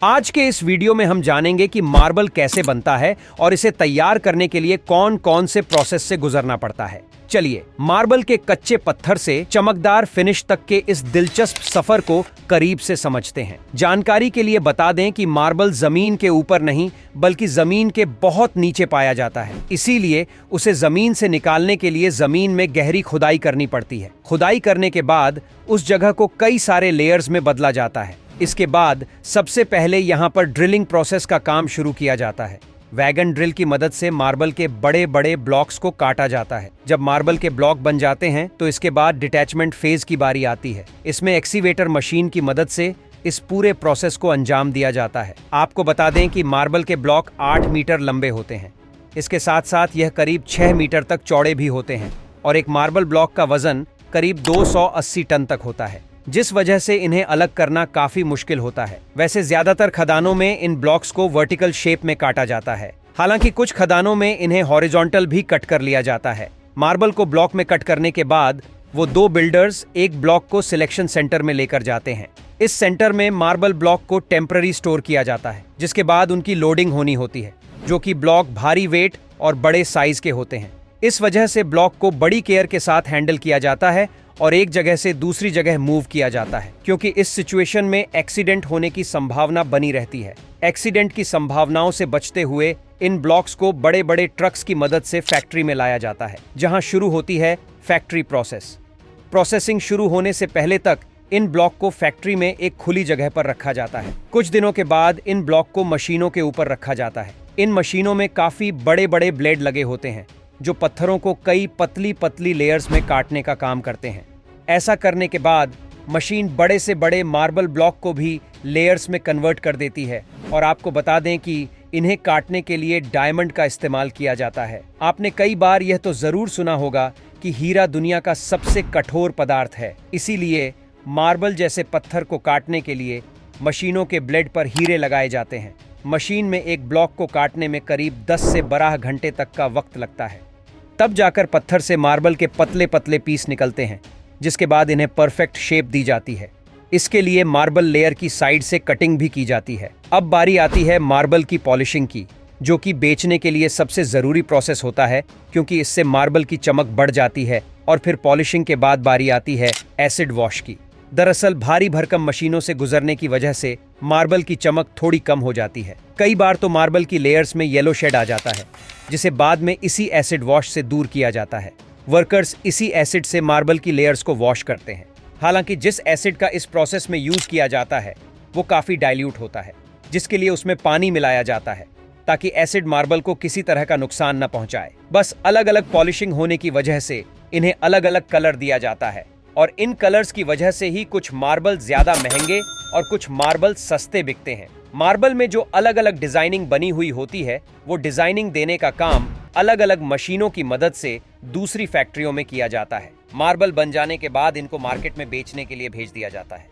आज के इस वीडियो में हम जानेंगे कि मार्बल कैसे बनता है और इसे तैयार करने के लिए कौन कौन से प्रोसेस से गुजरना पड़ता है। चलिए मार्बल के कच्चे पत्थर से चमकदार फिनिश तक के इस दिलचस्प सफर को करीब से समझते हैं। जानकारी के लिए बता दें कि मार्बल जमीन के ऊपर नहीं बल्कि जमीन के बहुत नीचे पाया जाता है, इसीलिए उसे जमीन से निकालने के लिए जमीन में गहरी खुदाई करनी पड़ती है। खुदाई करने के बाद उस जगह को कई सारे लेयर्स में बदला जाता है। इसके बाद सबसे पहले यहाँ पर ड्रिलिंग प्रोसेस का काम शुरू किया जाता है। वैगन ड्रिल की मदद से मार्बल के बड़े बड़े ब्लॉक्स को काटा जाता है। जब मार्बल के ब्लॉक बन जाते हैं तो इसके बाद डिटैचमेंट फेज की बारी आती है। इसमें एक्सीवेटर मशीन की मदद से इस पूरे प्रोसेस को अंजाम दिया जाता है। आपको बता दें कि मार्बल के ब्लॉक 8 मीटर लंबे होते हैं। इसके साथ साथ यह करीब 6 मीटर तक चौड़े भी होते हैं और एक मार्बल ब्लॉक का वजन करीब 280 टन तक होता है, जिस वजह से इन्हें अलग करना काफी मुश्किल होता है। वैसे ज्यादातर खदानों में इन ब्लॉक्स को वर्टिकल शेप में काटा जाता है, हालांकि कुछ खदानों में इन्हें हॉरिजॉन्टल भी कट कर लिया जाता है। मार्बल को ब्लॉक में कट करने के बाद वो 2 बिल्डर्स एक ब्लॉक को सिलेक्शन सेंटर में लेकर जाते हैं। इस सेंटर में मार्बल ब्लॉक को टेम्पररी स्टोर किया जाता है, जिसके बाद उनकी लोडिंग होनी होती है, जो कि ब्लॉक भारी वेट और बड़े साइज के होते हैं। इस वजह से ब्लॉक को बड़ी केयर के साथ हैंडल किया जाता है और एक जगह से दूसरी जगह मूव किया जाता है, क्योंकि इस सिचुएशन में एक्सीडेंट होने की संभावना बनी रहती है। एक्सीडेंट की संभावनाओं से बचते हुए इन ब्लॉक्स को बड़े बड़े ट्रक्स की मदद से फैक्ट्री में लाया जाता है, जहां शुरू होती है फैक्ट्री प्रोसेस। प्रोसेसिंग शुरू होने से पहले तक इन ब्लॉक को फैक्ट्री में एक खुली जगह पर रखा जाता है। कुछ दिनों के बाद इन ब्लॉक को मशीनों के ऊपर रखा जाता है। इन मशीनों में काफी बड़े बड़े ब्लेड लगे होते हैं, जो पत्थरों को कई पतली पतली लेयर्स में काटने का काम करते हैं। ऐसा करने के बाद मशीन बड़े से बड़े मार्बल ब्लॉक को भी लेयर्स में कन्वर्ट कर देती है। और आपको बता दें कि इन्हें काटने के लिए डायमंड का इस्तेमाल किया जाता है। आपने कई बार यह तो जरूर सुना होगा कि हीरा दुनिया का सबसे कठोर पदार्थ है, इसीलिए मार्बल जैसे पत्थर को काटने के लिए मशीनों के ब्लेड पर हीरे लगाए जाते हैं। मशीन में एक ब्लॉक को काटने में करीब 10 से 12 घंटे तक का वक्त लगता है। तब जाकर पत्थर से मार्बल के पतले पतले पीस निकलते हैं, जिसके बाद इन्हें परफेक्ट शेप दी जाती है। इसके लिए मार्बल लेयर की साइड से कटिंग भी की जाती है। अब बारी आती है मार्बल की पॉलिशिंग की, जो कि बेचने के लिए सबसे ज़रूरी प्रोसेस होता है, क्योंकि इससे मार्बल की चमक बढ़ जाती है। और फिर पॉलिशिंग के बाद बारी आती है एसिड वॉश की। दरअसल भारी भरकम मशीनों से गुजरने की वजह से मार्बल की चमक थोड़ी कम हो जाती है। कई बार तो मार्बल की लेयर्स में येलो शेड आ जाता है, जिसे बाद में इसी एसिड वॉश से दूर किया जाता है। वर्कर्स इसी एसिड से मार्बल की लेयर्स को वॉश करते हैं। हालांकि जिस एसिड का इस प्रोसेस में यूज किया जाता है वो काफ़ी डाइल्यूट होता है, जिसके लिए उसमें पानी मिलाया जाता है, ताकि एसिड मार्बल को किसी तरह का नुकसान न पहुंचाए। बस अलग अलग पॉलिशिंग होने की वजह से इन्हें अलग अलग कलर दिया जाता है, और इन कलर्स की वजह से ही कुछ मार्बल ज्यादा महंगे और कुछ मार्बल सस्ते बिकते हैं। मार्बल में जो अलग अलग डिजाइनिंग बनी हुई होती है, वो डिजाइनिंग देने का काम अलग अलग मशीनों की मदद से दूसरी फैक्ट्रियों में किया जाता है। मार्बल बन जाने के बाद इनको मार्केट में बेचने के लिए भेज दिया जाता है।